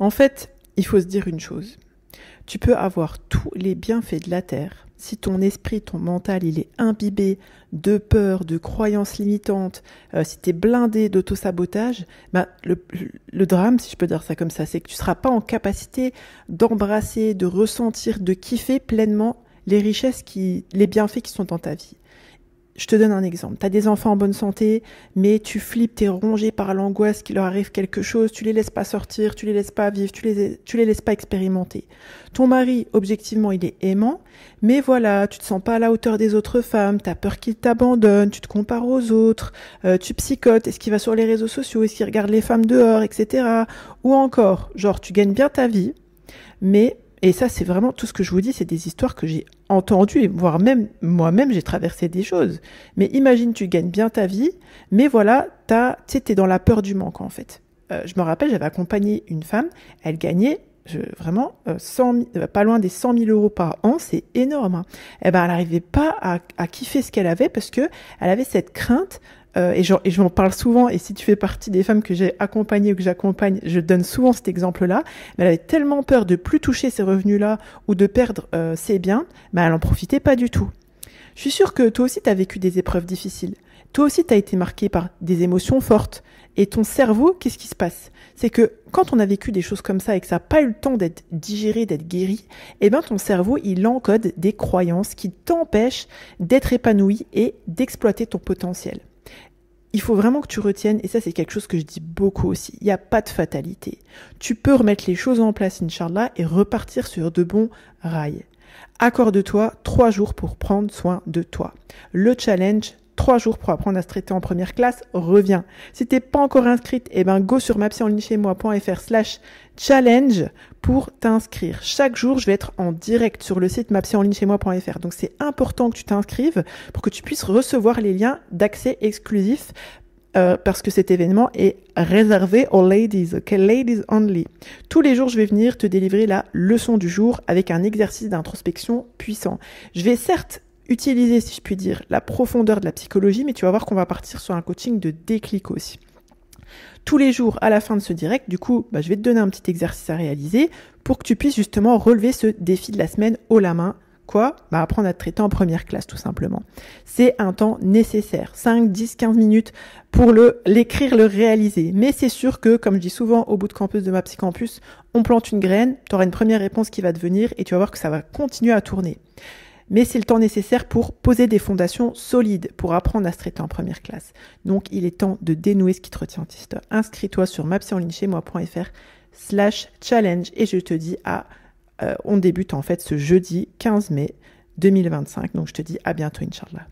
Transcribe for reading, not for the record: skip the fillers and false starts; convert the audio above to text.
En fait, il faut se dire une chose. Tu peux avoir tous les bienfaits de la Terre. Si ton esprit, ton mental, il est imbibé de peur, de croyances limitantes, si tu es blindé d'autosabotage, le drame, si je peux dire ça comme ça, c'est que tu ne seras pas en capacité d'embrasser, de ressentir, de kiffer pleinement les richesses, les bienfaits qui sont dans ta vie. Je te donne un exemple. Tu as des enfants en bonne santé, mais tu flippes, tu es rongé par l'angoisse qu'il leur arrive quelque chose, tu les laisses pas sortir, tu les laisses pas vivre, tu les laisses pas expérimenter. Ton mari, objectivement, il est aimant, mais voilà, tu te sens pas à la hauteur des autres femmes, tu as peur qu'il t'abandonne, tu te compares aux autres, tu psychotes, est-ce qu'il va sur les réseaux sociaux, est-ce qu'il regarde les femmes dehors, etc. Ou encore, genre, tu gagnes bien ta vie, mais... Et ça, c'est vraiment tout ce que je vous dis, c'est des histoires que j'ai entendues, voire même moi-même, j'ai traversé des choses. Mais imagine, tu gagnes bien ta vie, mais voilà, t'es dans la peur du manque, en fait. Je me rappelle, j'avais accompagné une femme, elle gagnait vraiment pas loin des 100 000 euros par an, c'est énorme. Hein. Elle n'arrivait pas à kiffer ce qu'elle avait parce que elle avait cette crainte. Et je m'en parle souvent, et si tu fais partie des femmes que j'ai accompagnées ou que j'accompagne, je donne souvent cet exemple-là. Mais elle avait tellement peur de plus toucher ces revenus-là ou de perdre ses biens, elle n'en profitait pas du tout. Je suis sûre que toi aussi tu as vécu des épreuves difficiles. Toi aussi tu as été marqué par des émotions fortes. Et ton cerveau, qu'est-ce qui se passe? C'est que quand on a vécu des choses comme ça et que ça n'a pas eu le temps d'être digéré, d'être guéri, ton cerveau, il encode des croyances qui t'empêchent d'être épanoui et d'exploiter ton potentiel. Il faut vraiment que tu retiennes, et ça c'est quelque chose que je dis beaucoup aussi, il n'y a pas de fatalité. Tu peux remettre les choses en place, Inch'Allah, et repartir sur de bons rails. Accorde-toi 3 jours pour prendre soin de toi. Le challenge, 3 jours pour apprendre à se traiter en première classe, reviens. Si t'es pas encore inscrite, go sur mapsyenlignechaismoi.fr/challenge pour t'inscrire. Chaque jour, je vais être en direct sur le site mapsyenlignechaismoi.fr. Donc, c'est important que tu t'inscrives pour que tu puisses recevoir les liens d'accès exclusifs parce que cet événement est réservé aux ladies, ok, ladies only. Tous les jours, je vais venir te délivrer la leçon du jour avec un exercice d'introspection puissant. Je vais certes utiliser, si je puis dire, la profondeur de la psychologie, mais tu vas voir qu'on va partir sur un coaching de déclic aussi. Tous les jours, à la fin de ce direct, du coup, je vais te donner un petit exercice à réaliser pour que tu puisses justement relever ce défi de la semaine haut la main. Quoi ? Apprendre à te traiter en première classe, tout simplement. C'est un temps nécessaire, 5, 10, 15 minutes pour l'écrire, le réaliser. Mais c'est sûr que, comme je dis souvent au bout de campus de Mapsy Campus, on plante une graine, tu auras une première réponse qui va te venir et tu vas voir que ça va continuer à tourner. Mais c'est le temps nécessaire pour poser des fondations solides, pour apprendre à se traiter en première classe. Donc, il est temps de dénouer ce qui te retient. Inscris-toi sur mapsyenlignechaismoi.fr/challenge et je te dis on débute en fait ce jeudi 15 mai 2025. Donc, je te dis à bientôt, Inch'Allah.